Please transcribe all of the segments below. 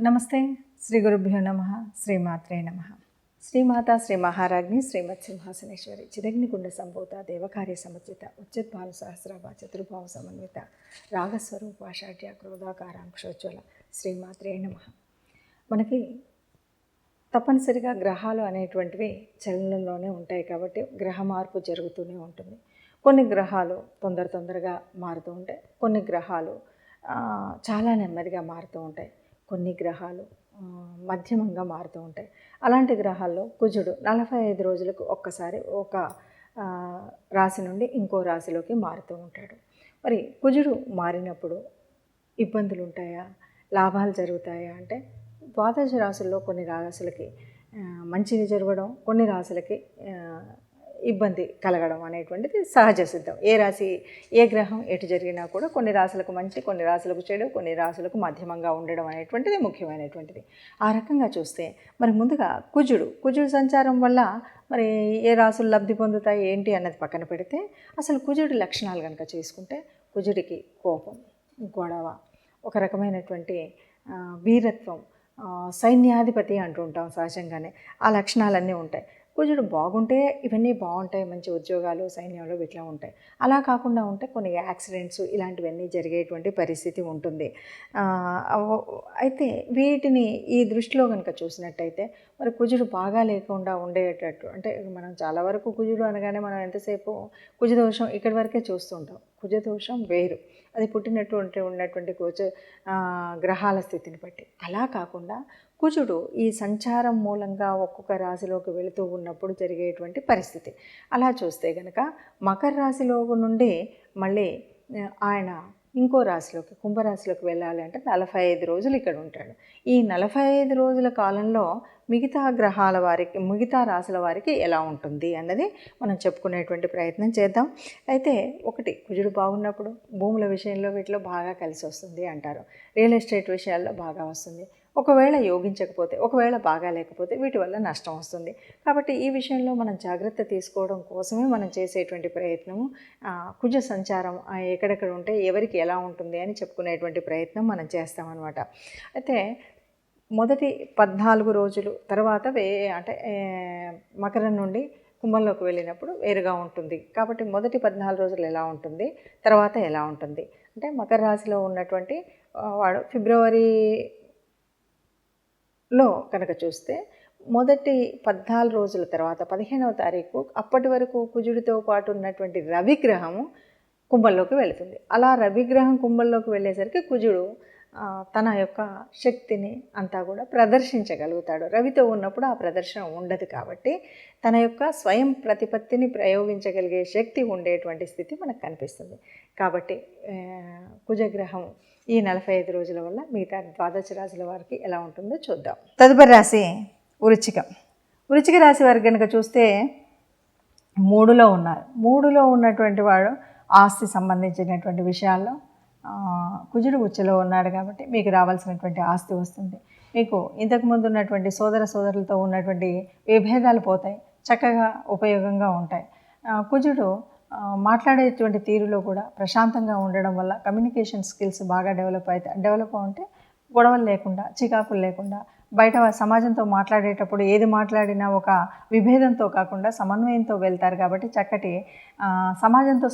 నమస్తే. శ్రీ గురుభ్యో నమ. శ్రీమాత్రే నమ. శ్రీమాత శ్రీ మహారాజ్ని శ్రీమత్ సింహాసనేశ్వరి చిదగ్నికుండ సంభూత దేవకార్య సముచిత ఉచిద్భాను సహస్రాభ చతుర్భావ సమన్విత రాగస్వరూప షాఢ్య క్రోధాకారాంక్షోజ్వల శ్రీమాత్రే నమ. మనకి తప్పనిసరిగా గ్రహాలు అనేటువంటివి చలనంలోనే ఉంటాయి కాబట్టి గ్రహ మార్పు జరుగుతూనే ఉంటుంది. కొన్ని గ్రహాలు తొందరగా మారుతూ ఉంటాయి, కొన్ని గ్రహాలు చాలా నెమ్మదిగా మారుతూ ఉంటాయి, కొన్ని గ్రహాలు మధ్యమంగా మారుతూ ఉంటాయి. అలాంటి గ్రహాల్లో కుజుడు 45 రోజులకు ఒక్కసారి ఒక రాశి నుండి ఇంకో రాశిలోకి మారుతూ ఉంటాడు. మరి కుజుడు మారినప్పుడు ఇబ్బందులు ఉంటాయా, లాభాలు జరుగుతాయా అంటే ద్వాదశ రాశుల్లో కొన్ని రాశులకి మంచిది జరగడం, కొన్ని రాశులకి ఇబ్బంది కలగడం అనేటువంటిది సహజ సిద్ధం. ఏ రాశి ఏ గ్రహం ఎటు జరిగినా కూడా కొన్ని రాశులకు మంచి, కొన్ని రాశులకు చెడు, కొన్ని రాశులకు మధ్యమంగా ఉండడం అనేటువంటిది ముఖ్యమైనటువంటిది. ఆ రకంగా చూస్తే మరి ముందుగా కుజుడు సంచారం వల్ల మరి ఏ రాశులు లబ్ధి పొందుతాయి ఏంటి అన్నది పక్కన పెడితే అసలు కుజుడి లక్షణాలు కనుక చేసుకుంటే కుజుడికి కోపం, గొడవ, ఒక రకమైనటువంటి వీరత్వం, సైన్యాధిపతి అంటూ ఉంటాం సహజంగానే. ఆ లక్షణాలన్నీ ఉంటాయి. కుజుడు బాగుంటే ఇవన్నీ బాగుంటాయి, మంచి ఉద్యోగాలు సైన్యంలో ఇట్లా ఉంటాయి. అలా కాకుండా ఉంటే కొన్ని యాక్సిడెంట్స్ ఇలాంటివన్నీ జరిగేటువంటి పరిస్థితి ఉంటుంది. అయితే వీటిని ఈ దృష్టిలో కనుక చూసినట్టయితే మరి కుజుడు బాగా లేకుండా ఉండేటట్టు అంటే మనం చాలా వరకు కుజుడు అనగానే మనం ఎంతసేపు కుజదోషం ఇక్కడి వరకే చూస్తుంటాం. కుజదోషం వేరు, అది ఉన్నటువంటి గ్రహాల స్థితిని బట్టి. అలా కాకుండా కుజుడు ఈ సంచారం మూలంగా ఒక్కొక్క రాశిలోకి వెళుతూ ఉన్నప్పుడు జరిగేటువంటి పరిస్థితి. అలా చూస్తే కనుక మకర రాశిలో నుండి మళ్ళీ ఆయన ఇంకో రాశిలోకి కుంభరాశిలోకి వెళ్ళాలి అంటే 45 రోజులు ఇక్కడ ఉంటాడు. ఈ 45 రోజుల కాలంలో మిగతా గ్రహాల వారికి, మిగతా రాశుల వారికి ఎలా ఉంటుంది అన్నది మనం చెప్పుకునేటువంటి ప్రయత్నం చేద్దాం. అయితే ఒకటి, కుజుడు బాగున్నప్పుడు భూముల విషయంలో వీటిలో బాగా కలిసి వస్తుంది అంటారు. రియల్ ఎస్టేట్ విషయాల్లో బాగా వస్తుంది. ఒకవేళ యోగించకపోతే, ఒకవేళ బాగా లేకపోతే వీటి వల్ల నష్టం వస్తుంది. కాబట్టి ఈ విషయంలో మనం జాగ్రత్త తీసుకోవడం కోసమే మనం చేసేటువంటి ప్రయత్నము కుజ సంచారం ఎక్కడెక్కడ ఉంటే ఎవరికి ఎలా ఉంటుంది అని చెప్పుకునేటువంటి ప్రయత్నం మనం చేస్తామన్నమాట. అయితే మొదటి 14 రోజులు తర్వాత అంటే మకరం నుండి కుంభంలోకి వెళ్ళినప్పుడు వేరుగా ఉంటుంది. కాబట్టి మొదటి 14 రోజులు ఎలా ఉంటుంది, తర్వాత ఎలా ఉంటుంది అంటే మకర రాశిలో ఉన్నటువంటి వాడు ఫిబ్రవరిలో కనుక చూస్తే మొదటి 14 రోజుల తర్వాత 15వ తారీఖు అప్పటి వరకు కుజుడితో పాటు ఉన్నటువంటి రవిగ్రహము కుంభంలోకి వెళుతుంది. అలా రవిగ్రహం కుంభంలోకి వెళ్ళేసరికి కుజుడు తన యొక్క శక్తిని అంతా కూడా ప్రదర్శించగలుగుతాడు. రవితో ఉన్నప్పుడు ఆ ప్రదర్శన ఉండదు కాబట్టి తన యొక్క స్వయం ప్రతిపత్తిని ప్రయోగించగలిగే శక్తి ఉండేటువంటి స్థితి మనకు కనిపిస్తుంది. కాబట్టి కుజగ్రహం ఈ 45 రోజుల వల్ల మిగతా ద్వాదశ రాశుల వారికి ఎలా ఉంటుందో చూద్దాం. తదుపరి రాశి వృశ్చిక రాశి వారికి కనుక చూస్తే 3లో ఉన్నారు. 3లో ఉన్నటువంటి వాడు ఆస్తి సంబంధించినటువంటి విషయాల్లో కుజుడు ఉచ్చలో ఉన్నాడు కాబట్టి మీకు రావాల్సినటువంటి ఆస్తి వస్తుంది. మీకు ఇంతకుముందు ఉన్నటువంటి సోదరులతో ఉన్నటువంటి విభేదాలు పోతాయి, చక్కగా ఉపయోగంగా ఉంటాయి. కుజుడు మాట్లాడేటువంటి తీరులో కూడా ప్రశాంతంగా ఉండడం వల్ల కమ్యూనికేషన్ స్కిల్స్ బాగా డెవలప్ అంటే గొడవలు లేకుండా, చికాకులు లేకుండా, బయట సమాజంతో మాట్లాడేటప్పుడు ఏది మాట్లాడినా ఒక విభేదంతో కాకుండా సమన్వయంతో వెళ్తారు కాబట్టి చక్కటి సమాజంతో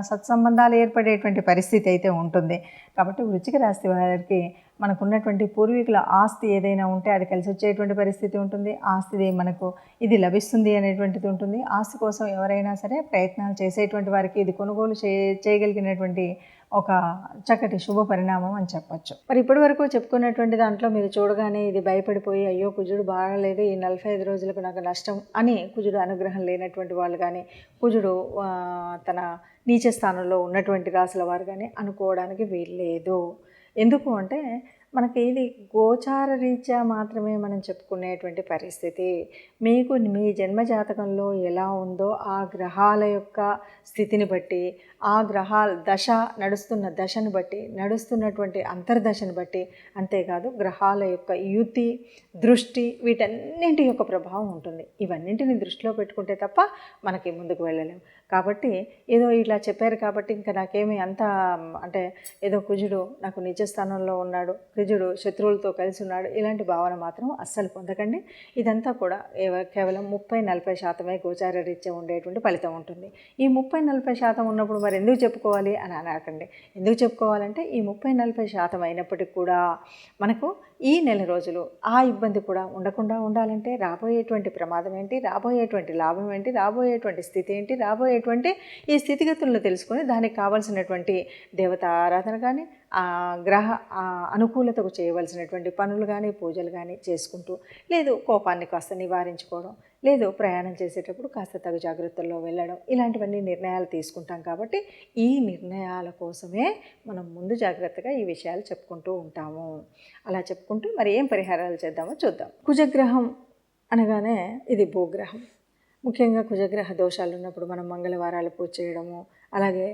సత్సంబంధాలు ఏర్పడేటువంటి పరిస్థితి అయితే ఉంటుంది. కాబట్టి వృశ్చిక రాశి వారికి మనకున్నటువంటి పూర్వీకుల ఆస్తి ఏదైనా ఉంటే అది కలిసి వచ్చేటువంటి పరిస్థితి ఉంటుంది. ఆస్తిది మనకు ఇది లభిస్తుంది అనేటువంటిది ఉంటుంది. ఆస్తి కోసం ఎవరైనా సరే ప్రయత్నాలు చేసేటువంటి వారికి ఇది కొనుగోలు చేయగలిగినటువంటి ఒక చక్కటి శుభ పరిణామం అని చెప్పచ్చు. మరి ఇప్పటి వరకు చెప్పుకున్నటువంటి దాంట్లో మీరు చూడగానే ఇది భయపడిపోయి అయ్యో కుజుడు బాగలేదు, ఈ 45 రోజులకు నాకు నష్టం అని కుజుడు అనుగ్రహం లేనటువంటి వాళ్ళు కానీ, కుజుడు తన నీచ స్థానంలో ఉన్నటువంటి రాశుల వారు కానీ అనుకోవడానికి వీల్లేదు. ఎందుకు అంటే మనకి ఇది గోచార రీత్యా మాత్రమే మనం చెప్పుకునేటువంటి పరిస్థితి. మీకు మీ జన్మజాతకంలో ఎలా ఉందో ఆ గ్రహాల యొక్క స్థితిని బట్టి, ఆ గ్రహాల దశ నడుస్తున్న దశను బట్టి, నడుస్తున్నటువంటి అంతర్దశను బట్టి, అంతేకాదు గ్రహాల యొక్క యుతి, దృష్టి, వీటన్నింటి యొక్క ప్రభావం ఉంటుంది. ఇవన్నింటిని దృష్టిలో పెట్టుకుంటే తప్ప మనకి ముందుకు వెళ్ళలేము. కాబట్టి ఏదో ఇలా చెప్పారు కాబట్టి ఇంకా నాకేమీ అంత అంటే ఏదో కుజుడు నాకు నిజస్థానంలో ఉన్నాడు, కుజుడు శత్రువులతో కలిసి ఉన్నాడు, ఇలాంటి భావన మాత్రం అస్సలు పొందకండి. ఇదంతా కూడా కేవలం 30-40% గోచార రీత్యా ఉండేటువంటి ఫలితం ఉంటుంది. ఈ 30-40% ఉన్నప్పుడు మరి ఎందుకు చెప్పుకోవాలి అని అనకండి. ఎందుకు చెప్పుకోవాలంటే ఈ 30-40% అయినప్పటికీ కూడా మనకు ఈ నెల రోజులు ఆ ఇబ్బంది కూడా ఉండకుండా ఉండాలంటే రాబోయేటువంటి ప్రమాదం ఏంటి, రాబోయేటువంటి లాభం ఏంటి, రాబోయేటువంటి స్థితి ఏంటి, రాబోయేటువంటి ఈ స్థితిగతులను తెలుసుకొని దానికి కావాల్సినటువంటి దేవత ఆరాధన కానీ, గ్రహ అనుకూలతకు చేయవలసినటువంటి పనులు కానీ, పూజలు కానీ చేసుకుంటూ, లేదు కోపాన్ని కాస్త నివారించుకోవడం, లేదు ప్రయాణం చేసేటప్పుడు కాస్త తగు జాగ్రత్తల్లో వెళ్ళడం, ఇలాంటివన్నీ నిర్ణయాలు తీసుకుంటాం. కాబట్టి ఈ నిర్ణయాల కోసమే మనం ముందు జాగ్రత్తగా ఈ విషయాలు చెప్పుకుంటూ ఉంటాము. అలా చెప్పుకుంటూ మరి ఏం పరిహారాలు చేద్దామో చూద్దాం. కుజగ్రహం అనగానే ఇది భూగ్రహం. ముఖ్యంగా కుజగ్రహ దోషాలు ఉన్నప్పుడు మనం మంగళవారాలు పూజ చేయడము, అలాగే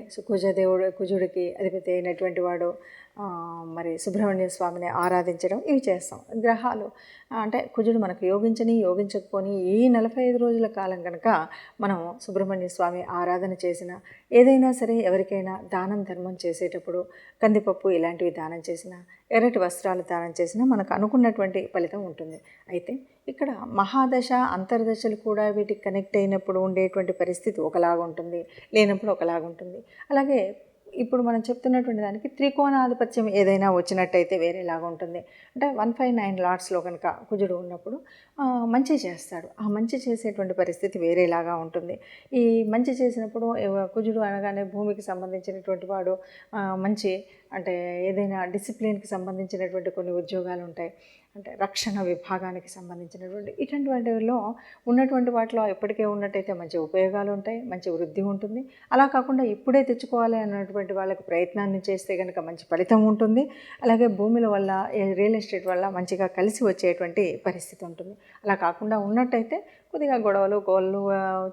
కుజుడికి అధిపతి అయినటువంటి వాడు మరి సుబ్రహ్మణ్య స్వామిని ఆరాధించడం, ఇవి చేస్తాం. గ్రహాలు అంటే కుజుడు మనకు యోగించకపోని ఈ 45 రోజుల కాలం కనుక మనం సుబ్రహ్మణ్య స్వామి ఆరాధన చేసిన, ఏదైనా సరే ఎవరికైనా దానం ధర్మం చేసేటప్పుడు కందిపప్పు ఇలాంటివి దానం చేసిన, ఎర్రటి వస్త్రాలు దానం చేసినా మనకు అనుకున్నటువంటి ఫలితం ఉంటుంది. అయితే ఇక్కడ మహాదశ అంతర్దశలు కూడా వీటికి కనెక్ట్ అయినప్పుడు ఉండేటువంటి పరిస్థితి ఒకలాగా ఉంటుంది, లేనప్పుడు ఒకలాగా ఉంటుంది. అలాగే ఇప్పుడు మనం చెప్తున్నటువంటి దానికి త్రికోణాధిపత్యం ఏదైనా వచ్చినట్టయితే వేరేలాగా ఉంటుంది. అంటే 159 లాట్స్లో కనుక కుజుడు ఉన్నప్పుడు మంచి చేస్తాడు. ఆ మంచి చేసేటువంటి పరిస్థితి వేరేలాగా ఉంటుంది. ఈ మంచి చేసినప్పుడు కుజుడు అనగానే భూమికి సంబంధించినటువంటి వాడు, మంచి అంటే ఏదైనా డిసిప్లిన్కి సంబంధించినటువంటి కొన్ని ఉద్యోగాలు ఉంటాయి, అంటే రక్షణ విభాగానికి సంబంధించినటువంటి ఇటువంటి వాటిలో ఉన్నటువంటి వాటిలో ఎప్పటికే ఉన్నట్టయితే మంచి ఉపయోగాలు ఉంటాయి, మంచి వృద్ధి ఉంటుంది. అలా కాకుండా ఇప్పుడే తెచ్చుకోవాలి అన్నటువంటి వాళ్ళకి ప్రయత్నాన్ని చేస్తే కనుక మంచి ఫలితం ఉంటుంది. అలాగే భూముల వల్ల, రియల్ ఎస్టేట్ వల్ల మంచిగా కలిసి వచ్చేటువంటి పరిస్థితి ఉంటుంది. అలా కాకుండా ఉన్నట్టయితే కొద్దిగా గొడవలు, గోళ్ళు,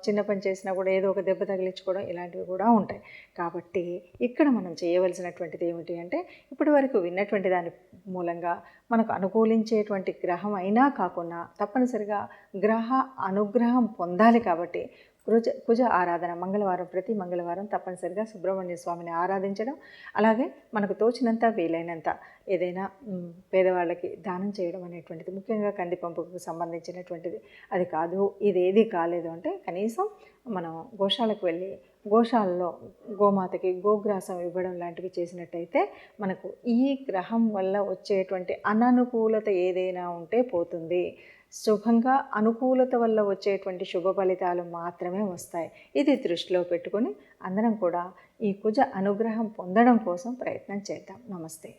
చిన్న పని చేసినా కూడా ఏదో ఒక దెబ్బ తగిలించుకోవడం ఇలాంటివి కూడా ఉంటాయి. కాబట్టి ఇక్కడ మనం చేయవలసినటువంటిది ఏమిటి అంటే, ఇప్పటి వరకు విన్నటువంటి దాని మూలంగా మనకు అనుకూలించేటువంటి గ్రహం అయినా కాకుండా తప్పనిసరిగా గ్రహ అనుగ్రహం పొందాలి. కాబట్టి కుజ ఆరాధన ప్రతి మంగళవారం తప్పనిసరిగా సుబ్రహ్మణ్య స్వామిని ఆరాధించడం, అలాగే మనకు తోచినంత వీలైనంత ఏదైనా పేదవాళ్ళకి దానం చేయడం అనేటువంటిది, ముఖ్యంగా కందిపంపుకు సంబంధించినటువంటిది. అది కాదు, ఇదేది కాలేదు అంటే కనీసం మనం గోశాలకు వెళ్ళి గోశాలలో గోమాతకి గోగ్రాసం ఇవ్వడం లాంటివి చేసినట్టయితే మనకు ఈ గ్రహం వల్ల వచ్చేటువంటి అననుకూలత ఏదైనా ఉంటే పోతుంది. శుభంగా అనుకూలత వల్ల వచ్చేటువంటి శుభ ఫలితాలు మాత్రమే వస్తాయి. ఇది దృష్టిలో పెట్టుకొని అందరం కూడా ఈ కుజ అనుగ్రహం పొందడం కోసం ప్రయత్నం చేద్దాం. నమస్తే.